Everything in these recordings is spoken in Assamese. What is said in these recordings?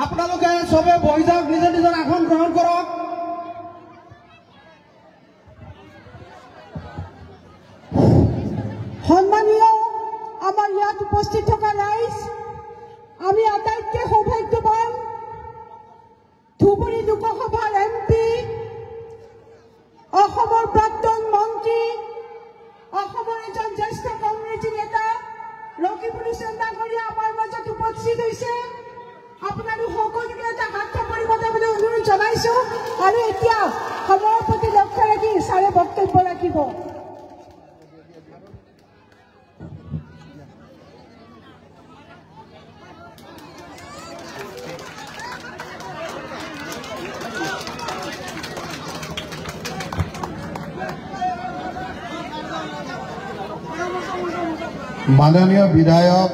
আপোনালোকে সবে বহি যাওক, নিজে নিজৰ আসন গ্ৰহণ কৰক। সন্মানীয় আমাৰ ইয়াত উপস্থিত থকা ৰাইজ, আমি আটাইতকৈ সৌভাগ্যৱান ধুবুৰী লোকসভাৰ MP, অসমৰ প্ৰাক্তন মন্ত্ৰী, অসমৰ এজন জ্যেষ্ঠ কংগ্ৰেছী নেতা ৰকিবুল হুছেইন ডাঙৰীয়া আমাৰ মাজত উপস্থিত হৈছে। আপোনালোক সকলোকে এটা হাত চাপৰিবলৈ বুলি অনুৰোধ জনাইছো। আৰু এতিয়া সময়ৰ প্ৰতি লক্ষ্য ৰাখি ছাৰে বক্তব্য ৰাখিব। माननीय विधायक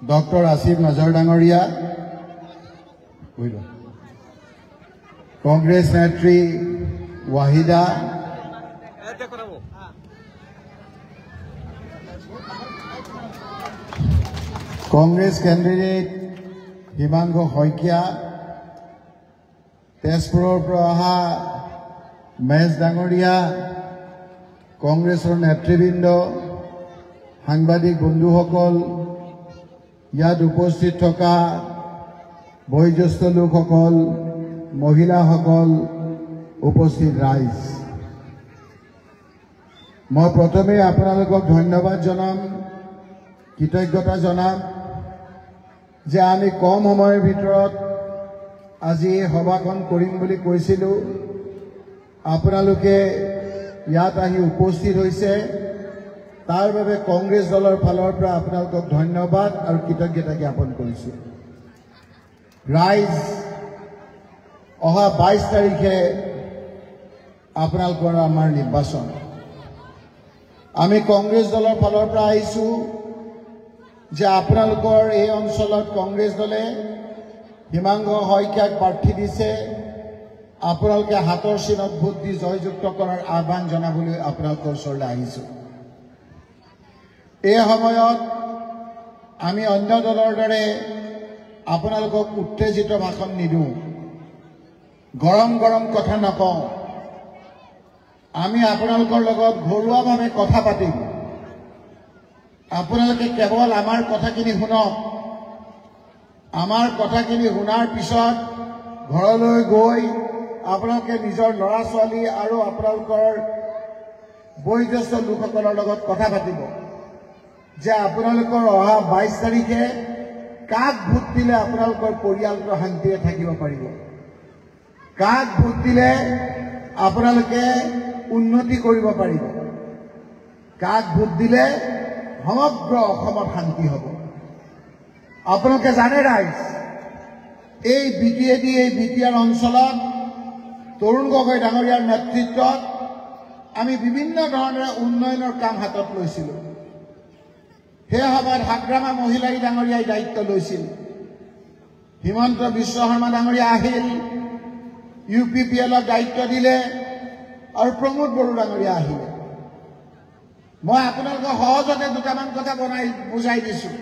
डॉक्टर आसिफ नजर डांगरिया, कांग्रेस नेत्री वाहिदा, कांग्रेस कैंडिडेट हिमांग शइकिया, तेजपुर अहा महेश डांगरिया, कांग्रेसर नेतृबृंद, সাংবাদিক বন্ধুসকল, ইয়াত উপস্থিত থকা বয়োজ্যেষ্ঠ লোকসকল, মহিলাসকল, উপস্থিত ৰাইজ, মই প্ৰথমে আপোনালোকক ধন্যবাদ জনাম, কৃতজ্ঞতা জনাম যে আমি কম সময়ৰ ভিতৰত আজি এই সভাখন কৰিম বুলি কৈছিলোঁ। আপোনালোকে ইয়াত আহি উপস্থিত হৈছে, তাৰ বাবে কংগ্ৰেছ দলৰ ফালৰ পৰা আপোনালোকক ধন্যবাদ আৰু কৃতজ্ঞতা জ্ঞাপন কৰিছোঁ। ৰাইজ, অহা 22 তাৰিখে আপোনালোকৰ আমাৰ নিৰ্বাচন। আমি কংগ্ৰেছ দলৰ ফালৰ পৰা আহিছোঁ যে আপোনালোকৰ এই অঞ্চলত কংগ্ৰেছ দলে হিমাংগ শইকীয়াক প্ৰাৰ্থী দিছে। আপোনালোকে হাতৰ চিনত ভোট দি জয়যুক্ত কৰাৰ আহ্বান জনাবলৈ আপোনালোকৰ ওচৰলৈ আহিছোঁ। এই সময়ত আমি অন্য দলৰ দৰে আপোনালোকক উত্তেজিত ভাষণ নিদিওঁ, গৰম গৰম কথা নকওঁ। আমি আপোনালোকৰ লগত ঘৰুৱাভাৱে কথা পাতিম। আপোনালোকে কেৱল আমাৰ কথাখিনি শুনক। আমাৰ কথাখিনি শুনাৰ পিছত ঘৰলৈ গৈ আপোনালোকে নিজৰ ল'ৰা ছোৱালী আৰু আপোনালোকৰ বয়োজ্যেষ্ঠ লোকসকলৰ লগত কথা পাতিব যে আপোনালোকৰ অহা 22 তাৰিখে কাক ভোট দিলে আপোনালোকৰ পৰিয়ালটো শান্তিৰে থাকিব পাৰিব, কাক ভোট দিলে আপোনালোকে উন্নতি কৰিব পাৰিব, কাক ভোট দিলে সমগ্ৰ অসমত শান্তি হ'ব। আপোনালোকে জানে ৰাইজ, এই বিটিএডি, এই বিটিআৰ অঞ্চলত তৰুণ গগৈ ডাঙৰীয়াৰ নেতৃত্বত আমি বিভিন্ন ধৰণৰ উন্নয়নৰ কাম হাতত লৈছিলোঁ। সেই সময়ত হাগ্ৰামা মহিলাই ডাঙৰীয়াই দায়িত্ব লৈছিল। হিমন্ত বিশ্ব শৰ্মা ডাঙৰীয়া আহিল, UPPLক দায়িত্ব দিলে আৰু প্ৰমোদ বড়ো ডাঙৰীয়া আহিলে। মই আপোনালোকক সহজতে দুটামান কথা বুজাই দিছোঁ।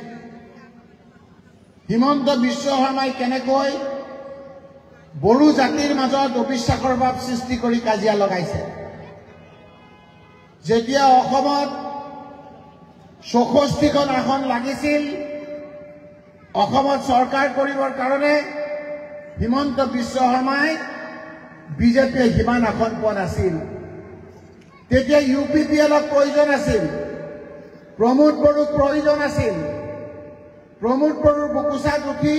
হিমন্ত বিশ্ব শৰ্মাই কেনেকৈ বড়ো জাতিৰ মাজত অবিশ্বাসৰ ভাৱ সৃষ্টি কৰি কাজিয়া লগাইছে। যেতিয়া অসমত 64খন আসন লাগিছিল, অসমত চৰকাৰ কৰিবৰ কাৰণে হিমন্ত বিশ্ব শৰ্মাই বিজেপিয়ে সিমান আসন পোৱা নাছিল। তেতিয়া UPPLক প্ৰয়োজন আছিল, প্ৰমোদ বড়োক প্ৰয়োজন আছিল। প্ৰমোদ বড়োৰ বুকুচাত উঠি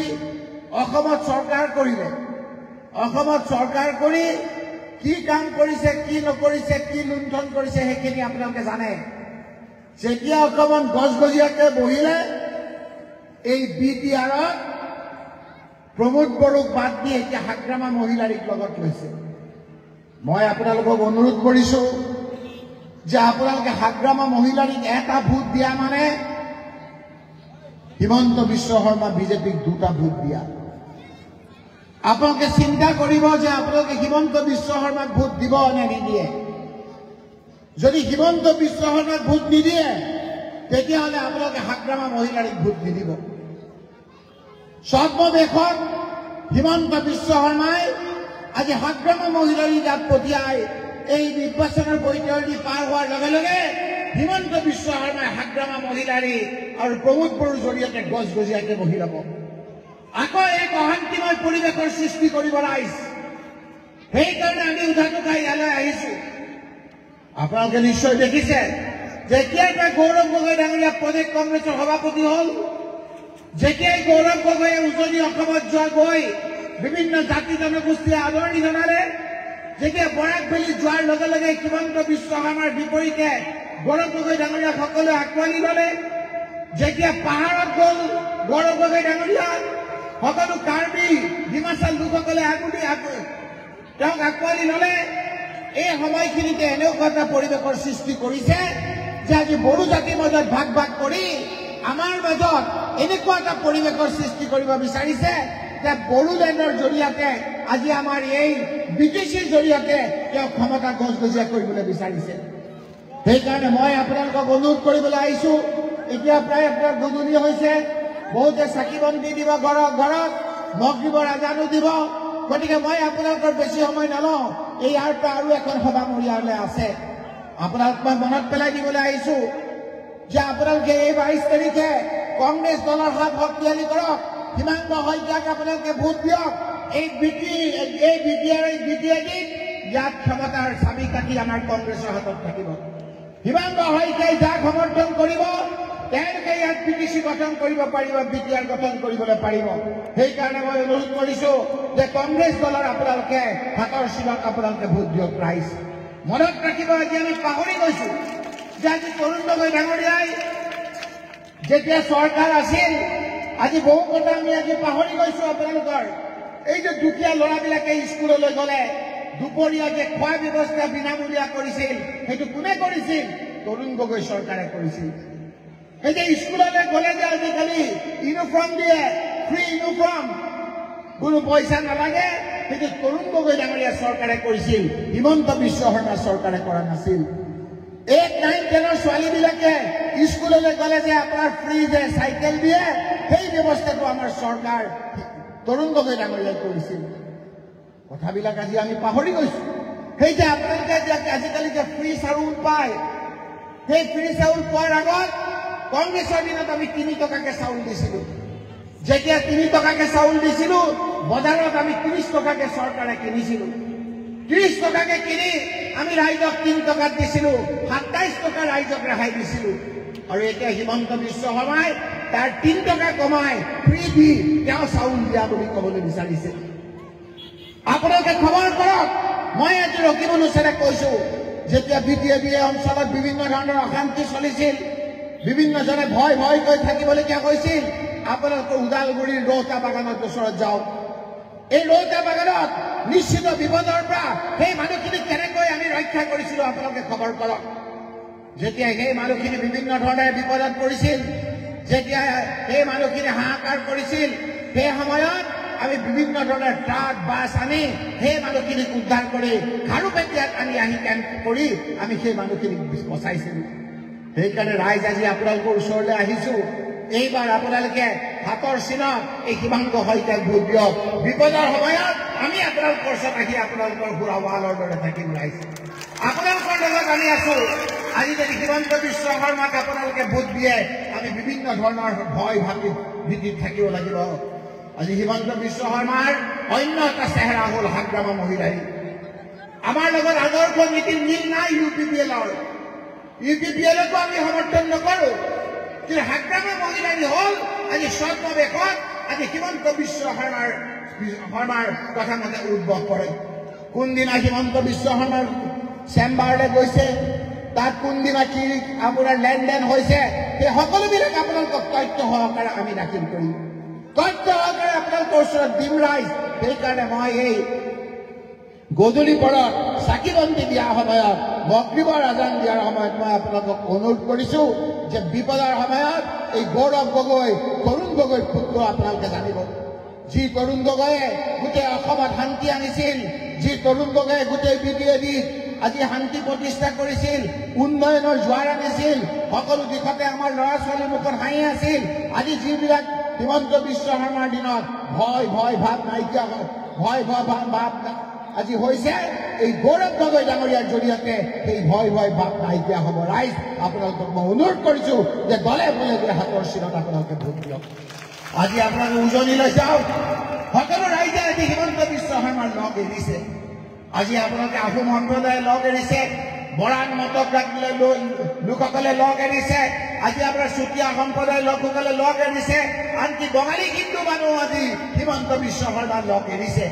অসমত চৰকাৰ কৰিলে। অসমত চৰকাৰ কৰি কি কাম কৰিছে, কি নকৰিছে, কি লুণ্ঠন কৰিছে সেইখিনি আপোনালোকে জানে। যেতিয়া অকমান গজগজীয়াকৈ বহিলে, এই বিটিআৰত প্ৰমোদ বড়োক বাদ দি এতিয়া হাগ্ৰামা মহিলাৰীক লগত লৈছে। মই আপোনালোকক অনুৰোধ কৰিছোঁ যে আপোনালোকে হাগ্ৰামা মহিলাৰীক এটা ভোট দিয়া মানে হিমন্ত বিশ্ব শৰ্মা বিজেপিক দুটা ভোট দিয়া। আপোনালোকে চিন্তা কৰিব যে আপোনালোকে হিমন্ত বিশ্ব শৰ্মাক ভোট দিব নে নিদিয়ে। যদি হিমন্ত বিশ্ব শৰ্মাক ভোট নিদিয়ে তেতিয়াহ'লে আপোনালোকে হাগ্ৰামা মহিলাৰীক ভোট নিদিব। ছদ্মবেশত হিমন্ত বিশ্ব শৰ্মাই আজি হাগ্ৰামা মহিলাৰী যাত পঠিয়াই এই নিৰ্বাচনৰ বৈতৰণি পাৰ হোৱাৰ লগে লগে হিমন্ত বিশ্ব শৰ্মাই হাগ্ৰামা মহিলাৰী আৰু প্ৰমোদ বড়োৰ জৰিয়তে গছ গজিয়াকে বহি ল'ব। আকৌ এক অশান্তিময় পৰিৱেশৰ সৃষ্টি কৰিবলৈ আহিছে। সেইকাৰণে আমি উধাটো খাই ইয়ালৈ আহিছো। আপোনালোকে নিশ্চয় দেখিছে যেতিয়াৰ পৰা গৌৰৱ গগৈ ডাঙৰীয়া প্ৰদেশ কংগ্ৰেছৰ সভাপতি হ'ল, যেতিয়াই গৌৰৱ গগৈয়ে উজনি অসমত যোৱা গৈ বিভিন্ন জাতি জনগোষ্ঠীয়ে আদৰণি জনালে, যেতিয়া বৰাক ভেলী যোৱাৰ লগে লগে হিমন্ত বিশ্ব শৰ্মাৰ বিপৰীতে গৌৰৱ গগৈ ডাঙৰীয়াক সকলোৱে আঁকোৱালি ল'লে, যেতিয়া পাহাৰত গ'ল গৌৰৱ গগৈ ডাঙৰীয়া, সকলো কাৰ্বি ডিমাচাৰ লোকসকলে তেওঁক আঁকোৱালি ল'লে। এই সময়খিনিতে এনেকুৱা এটা পৰিৱেশৰ সৃষ্টি কৰিছে যে আজি বড়ো জাতিৰ মাজত ভাগ ভাগ কৰি আমাৰ মাজত এনেকুৱা এটা পৰিৱেশৰ সৃষ্টি কৰিব বিচাৰিছে যে বড়োলেণ্ডৰ জৰিয়তে আজি আমাৰ এই বিটিচিৰ জৰিয়তে তেওঁ ক্ষমতা গজগজীয়া কৰিবলৈ বিচাৰিছে। সেইকাৰণে মই আপোনালোকক অনুৰোধ কৰিবলৈ আহিছো। এতিয়া প্ৰায় আপোনাৰ গধূলি হৈছে, বহুতে চাকি বন্তি দিব ঘৰত ঘৰত, মগৰিবৰ আজানো দিব। গতিকে মই আপোনালোকৰ বেছি সময় নলওঁ। ইয়াৰ পৰা আৰু এখন সভা মোৰ ইয়ালৈ আছে। আপোনালোক মই মনত পেলাই দিবলৈ আহিছো যে আপোনালোকে এই 22 তাৰিখে কংগ্ৰেছ দলৰ হাত শক্তিশালী কৰক। হিমন্ত শইকীয়াক আপোনালোকে ভোট দিয়ক। এই বিটিএডিত ইয়াত ক্ষমতাৰ চাবি কাঠি আমাৰ কংগ্ৰেছৰ হাতত থাকিব। হিমন্ত শইকীয়াই যাক সমৰ্থন কৰিব তেওঁলোকে ইয়াত বিটিচি গঠন কৰিব পাৰিব, বিটিআৰ গঠন কৰিবলৈ পাৰিব। সেইকাৰণে মই অনুৰোধ কৰিছো যে কংগ্ৰেছ দলৰ আপোনালোকে হাতৰ চিনত আপোনালোকে ভোট দিয়ক। ৰাইজ মনত ৰাখিব, আজি আমি পাহৰি গৈছো যে আজি তৰুণ গগৈ ডাঙৰীয়াই যেতিয়া চৰকাৰ আছিল, আজি বহু কথা আমি আজি পাহৰি গৈছো। আপোনালোকৰ এই যে দুখীয়া ল'ৰাবিলাকে স্কুললৈ গ'লে দুপৰীয়া যে খোৱা ব্যৱস্থা বিনামূলীয়া কৰিছিল, সেইটো কোনে কৰিছিল? তৰুণ গগৈ চৰকাৰে কৰিছিল। এই যে স্কুললৈ গ'লে যে আজিকালি ইউনিফৰ্ম দিয়ে, ফ্ৰী ইউনিফৰ্ম, কোনো পইচা নালাগে, সেইটো তৰুণ গগৈ ডাঙৰীয়া চৰকাৰে কৰিছিল, হিমন্ত বিশ্ব শৰ্মা চৰকাৰে কৰা নাছিল। 8, 9, 10ৰ ছোৱালীবিলাকে স্কুললৈ গ'লে যে আপোনাৰ ফ্ৰী যে চাইকেল দিয়ে, সেই ব্যৱস্থাটো আমাৰ চৰকাৰ তৰুণ গগৈ ডাঙৰীয়াই কৰিছিল। কথাবিলাক আজি আমি পাহৰি গৈছো। সেই যে আপোনালোকে আজিকালি যে ফ্ৰী চাউল পায়, সেই ফ্ৰী চাউল পোৱাৰ আগত কংগ্ৰেছৰ দিনত আমি 3 টকাকে চাউল দিছিলো। যেতিয়া 3 টকাকে চাউল দিছিলো, বজাৰত আমি 30 টকাকে চৰকাৰে কিনিছিলো। 30 টকাকে কিনি আমি ৰাইজক 3 টকাত দিছিলো, 27 টকা ৰাইজক ৰেহাই দিছিলো। আৰু এতিয়া হিমন্ত বিশ্ব শৰ্মাই তাৰ 3 টকা কমাই ফ্ৰী দি তেওঁ চাউল দিয়া বুলি ক'বলৈ বিচাৰিছে। আপোনালোকে খবৰ কৰক। মই আজি ৰকিব অনুসাৰে কৈছো, যেতিয়া বিটিএডি অঞ্চলত বিভিন্ন ধৰণৰ অশান্তি চলিছিল, বিভিন্নজনে ভয় কৈ থাকিবলগীয়া হৈছিল, আপোনালোকৰ ওদালগুৰিৰ ৰৌতা বাগানৰ ওচৰত যাওক। এই ৰৌতা বাগানত নিশ্চিত বিপদৰ পৰা সেই মানুহখিনিক কেনেকৈ আমি ৰক্ষা কৰিছিলো আপোনালোকে খবৰ কৰক। যেতিয়া সেই মানুহখিনি বিভিন্ন ধৰণে বিপদত পৰিছিল, যেতিয়া সেই মানুহখিনি হাহাকাৰ কৰিছিল, সেই সময়ত আমি বিভিন্ন ধৰণৰ ট্ৰাক বাছ আনি সেই মানুহখিনিক উদ্ধাৰ কৰি খাৰুপেটীয়াত আহি কেম্প কৰি আমি সেই মানুহখিনিক বচাইছিলো। সেইকাৰণে ৰাইজ আজি আপোনালোকৰ ওচৰলৈ আহিছো। এইবাৰ আপোনালোকে হাতৰ চিনত এই হিমন্ত শইকীয়াক ভোট দিয়ক। বিপদৰ সময়ত আমি আপোনালোকৰ ওচৰত আহি আপোনালোকৰ ঘূৰাৱালৰ দৰে থাকিম। ৰাইজ আপোনালোকৰ লগত আমি আছো। আজি যদি হিমন্ত বিশ্ব শৰ্মাক আপোনালোকে ভোট দিয়ে, আমি বিভিন্ন ধৰণৰ ভয় ভীতিত থাকিব লাগিব। আজি হিমন্ত বিশ্ব শৰ্মাৰ অন্য এটা চেহেৰা হ'ল হাগ্ৰামা মহিলাৰী। আমাৰ লগত আগৰ নীতিৰ মিল নাই। ইউপিপিএলকো আমি সমৰ্থন নকৰো, কিন্তু হাগ্ৰামা মহিলাৰী হ'ল আজি ছদ্মবেশত আজি হিমন্ত বিশ্ব শৰ্মাৰ কথামতে উদ্ভৱ কৰে। কোনদিনা হিমন্ত বিশ্ব শৰ্মাৰ চেম্বাৰলৈ গৈছে, তাত কোনদিনা কি আপোনাৰ লেনদেন হৈছে, সেই সকলোবিলাক আপোনালোকক তথ্য সহকাৰে আমি দাখিল কৰিম, তথ্য সহকাৰে আপোনালোকৰ ওচৰত দিম। ৰাইজ সেইকাৰণে মই এই গধূলি পৰত চাকি বন্তি দিয়াৰ সময়ত মগৰিবৰ আজান দিয়াৰ সময়ত মই আপোনালোকক অনুৰোধ কৰিছো যে বিপদৰ সময়ত এই গৌৰৱ গগৈ তৰুণ গগৈৰ পুত্ৰ আপোনালোকে জানিব যি তৰুণ গগৈয়ে গোটেই অসমত শান্তি আনিছিল যি তৰুণ গগৈয়ে গোটেই বিডিএডিত আজি শান্তি প্ৰতিষ্ঠা কৰিছিল উন্নয়নৰ জোৱাৰ আনিছিল সকলো দিশতে আমাৰ ল'ৰা ছোৱালীৰ মুখত হাঁহি আছিল আজি যিবিলাক হিমন্ত বিশ্ব শৰ্মাৰ দিনত ভয় ভাৱ নাইকিয়া ভয় ভাৱ আজি হৈছে এই গৌৰৱ গগৈ ডাঙৰীয়াৰ জৰিয়তে এই ভয় ভাৱ নাইকিয়া হ'ব ৰাইজ আপোনালোকক মই অনুৰোধ কৰিছো যে দলে বলে যে হাতৰ চিনত আপোনালোকে ভোট দিয়ক আজি আপোনালোকে উজনি লৈ যাওক সকলো ৰাইজে আজি হিমন্ত বিশ্ব শৰ্মাৰ লগ এৰিছে আজি আপোনালোকে আহোম সম্প্ৰদায়ে লগ এৰিছে বৰাণ মটক লোকসকলে লগ এৰিছে আজি আপোনাৰ চুতীয়া সম্প্ৰদায়ৰ লোকসকলে লগ এৰিছে আনকি বঙালী হিন্দু মানুহ আজি হিমন্ত বিশ্ব শৰ্মাৰ লগ এৰিছে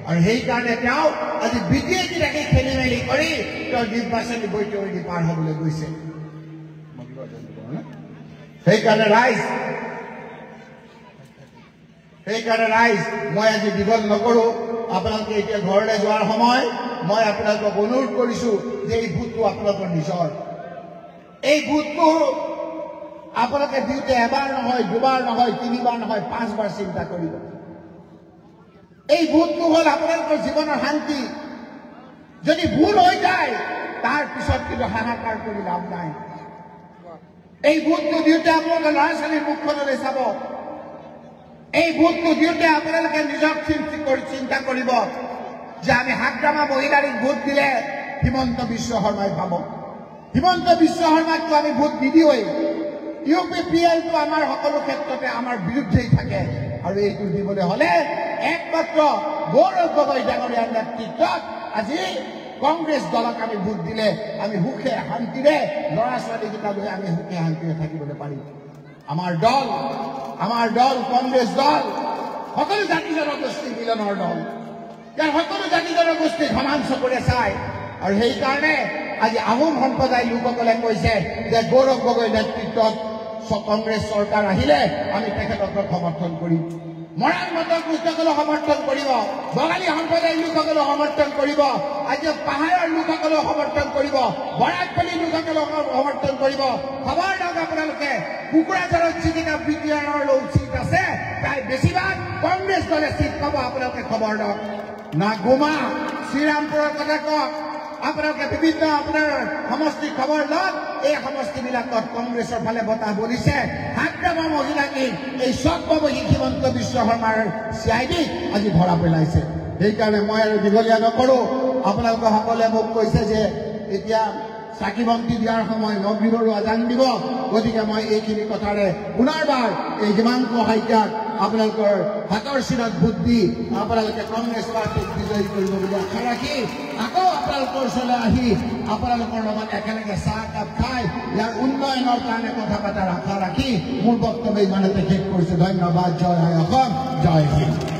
আৰু সেইকাৰণে তেওঁ আজি বিজেপি ৰাখি খেলি মেলি কৰি তেওঁ নিৰ্বাচনী বৈঠকী পাৰ হ'বলৈ গৈছে সেইকাৰণে ৰাইজ মই আজি দীঘল নকৰোঁ আপোনালোকে এতিয়া ঘৰলৈ যোৱাৰ সময় মই আপোনালোকক অনুৰোধ কৰিছো যে এই ভোটটো আপোনালোকৰ নিজৰ এই ভোটটো আপোনালোকে দিওঁতে এবাৰ নহয় দুবাৰ নহয় তিনিবাৰ নহয় 5 বাৰ চিন্তা কৰিব এই ভোটটো হ'ল আপোনালোকৰ জীৱনৰ শান্তি যদি ভুল হৈ যায় তাৰ পিছত কিন্তু হাহাকাৰ কৰি লাভ নাই এই ভোটটো দিওঁতে আপোনালোকে ল'ৰা ছোৱালীৰ মুখখনলৈ চাব এই ভোটটো দিওঁতে আপোনালোকে নিজক চিন্তা কৰিব যে আমি হাগ্ৰামা মহিলাৰীক ভোট দিলে হিমন্ত বিশ্ব শৰ্মাই পাব হিমন্ত বিশ্ব শৰ্মাকটো আমি ভোট নিদিওঁৱেই ইউপিপিএলটো আমাৰ সকলো ক্ষেত্ৰতে আমাৰ বিৰুদ্ধেই থাকে আৰু এইটো দিবলৈ হ'লে একমাত্ৰ গৌৰৱ গগৈ ডাঙৰীয়াৰ নেতৃত্বত আজি কংগ্ৰেছ দলক আমি ভোট দিলে আমি সুখে শান্তিৰে ল'ৰা ছোৱালীকেইটা লৈ আমি সুখে শান্তিৰে থাকিবলৈ পাৰিম আমাৰ দল কংগ্ৰেছ দল সকলো জাতি জনগোষ্ঠী মিলনৰ দল ইয়াৰ সকলো জাতি জনগোষ্ঠী সমান চকুৰে চায় আৰু সেইকাৰণে আজি আহোম সম্প্ৰদায়ৰ লোকসকলে কৈছে যে গৌৰৱ গগৈ নেতৃত্বত কংগ্ৰেছ চৰকাৰ আহিলে আমি তেখেতক সমৰ্থন কৰিম মৰাণ মটক লোকসকলক সমৰ্থন কৰিব বঙালী সম্প্ৰদায়ৰ লোকসকলক সমৰ্থন কৰিব আজি পাহাৰৰ লোকসকলক সমৰ্থন কৰিব বৰাকপল্লী লোকসকলক সমৰ্থন কৰিব খবৰ লওক আপোনালোকে কুকুৰাঝাৰত যিকেইটা বিটিআৰৰ চিট আছে প্ৰায় বেছিভাগ কংগ্ৰেছ দলে চিট পাব আপোনালোকে খবৰ লওক না গোমা শ্ৰীৰামপুৰৰ কথা কওক আপোনালোকে বিভিন্ন আপোনাৰ সমষ্টি খবৰ লওক এই সমষ্টিবিলাকত কংগ্ৰেছৰ ফালে বতাহ বলিছে হাগ্ৰামা মহিলাকেই এই সৰ্বমোহী হিমন্ত বিশ্ব শৰ্মাৰ চিআইডি আজি ধৰা পেলাইছে সেইকাৰণে মই আৰু দীঘলীয়া নকৰোঁ আপোনালোকে সকলোৱে মোক কৈছে যে এতিয়া চাকি বন্তি দিয়াৰ সময় মগৰিবৰো আজান দিব গতিকে মই এইখিনি কথাৰে পুনৰবাৰ এই হিমাংশু শইকীয়াক আপোনালোকৰ হাতৰ চিনত ভোট দি আপোনালোকে কংগ্ৰেছ পাৰ্টীক বিজয়ী কৰিব বুলি আশা ৰাখি আকৌ আপোনালোকৰ ওচৰলৈ আহি আপোনালোকৰ লগত একেলগে চাহ কাপ খাই ইয়াৰ উন্নয়নৰ কাৰণে কথা পতাৰ আশা ৰাখি মোৰ বক্তব্য ইমানতে শেষ কৰিছোঁ ধন্যবাদ জয় অসম জয় হিন্দ